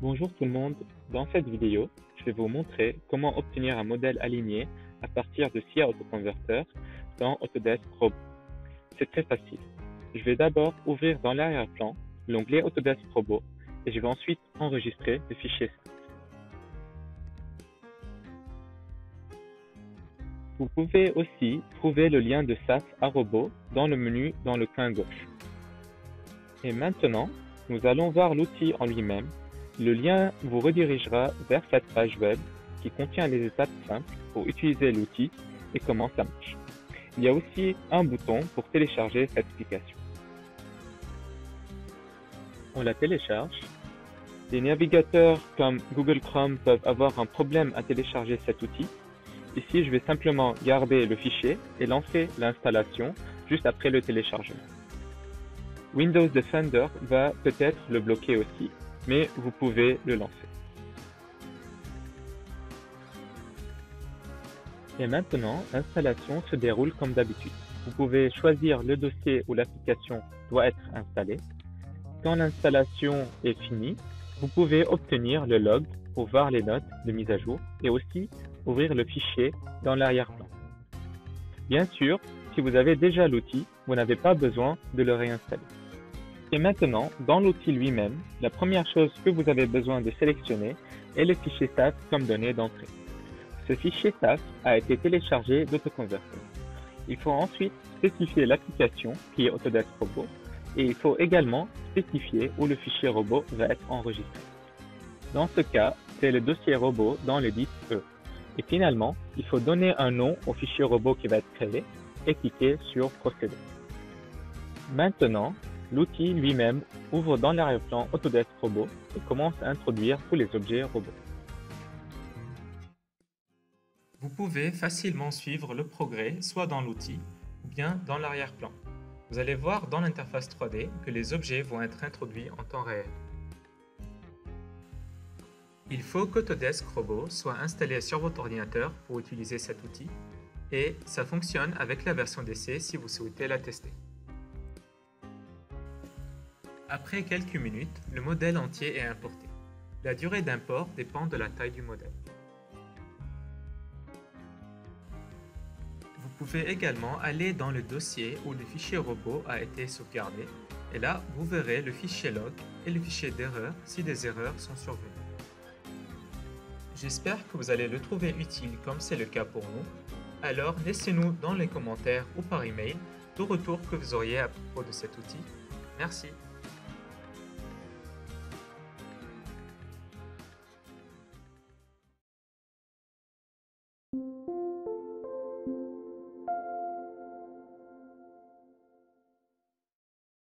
Bonjour tout le monde, dans cette vidéo, je vais vous montrer comment obtenir un modèle aligné à partir de SIA Autoconverter dans Autodesk Robot. C'est très facile. Je vais d'abord ouvrir dans l'arrière-plan l'onglet Autodesk Robot et je vais ensuite enregistrer le fichier. Vous pouvez aussi trouver le lien de SAS à Robot dans le menu dans le coin gauche. Et maintenant, nous allons voir l'outil en lui-même. Le lien vous redirigera vers cette page web qui contient les étapes simples pour utiliser l'outil et comment ça marche. Il y a aussi un bouton pour télécharger cette application. On la télécharge. Les navigateurs comme Google Chrome peuvent avoir un problème à télécharger cet outil. Ici, je vais simplement garder le fichier et lancer l'installation juste après le téléchargement. Windows Defender va peut-être le bloquer aussi, mais vous pouvez le lancer. Et maintenant, l'installation se déroule comme d'habitude. Vous pouvez choisir le dossier où l'application doit être installée. Quand l'installation est finie, vous pouvez obtenir le log pour voir les notes de mise à jour et aussi ouvrir le fichier dans l'arrière-plan. Bien sûr, si vous avez déjà l'outil, vous n'avez pas besoin de le réinstaller. Et maintenant, dans l'outil lui-même, la première chose que vous avez besoin de sélectionner est le fichier SAS comme donnée d'entrée. Ce fichier SAS a été téléchargé d'Autoconverter. Il faut ensuite spécifier l'application qui est Autodesk Robot et il faut également spécifier où le fichier robot va être enregistré. Dans ce cas, c'est le dossier robot dans le disque E. Et finalement, il faut donner un nom au fichier robot qui va être créé et cliquer sur Procéder. Maintenant, l'outil lui-même ouvre dans l'arrière-plan Autodesk Robot et commence à introduire tous les objets robots. Vous pouvez facilement suivre le progrès soit dans l'outil ou bien dans l'arrière-plan. Vous allez voir dans l'interface 3D que les objets vont être introduits en temps réel. Il faut qu'Autodesk Robot soit installé sur votre ordinateur pour utiliser cet outil et ça fonctionne avec la version d'essai si vous souhaitez la tester. Après quelques minutes, le modèle entier est importé. La durée d'import dépend de la taille du modèle. Vous pouvez également aller dans le dossier où le fichier robot a été sauvegardé et là, vous verrez le fichier log et le fichier d'erreur si des erreurs sont survenues. J'espère que vous allez le trouver utile comme c'est le cas pour nous. Alors, laissez-nous dans les commentaires ou par email tout retour que vous auriez à propos de cet outil. Merci.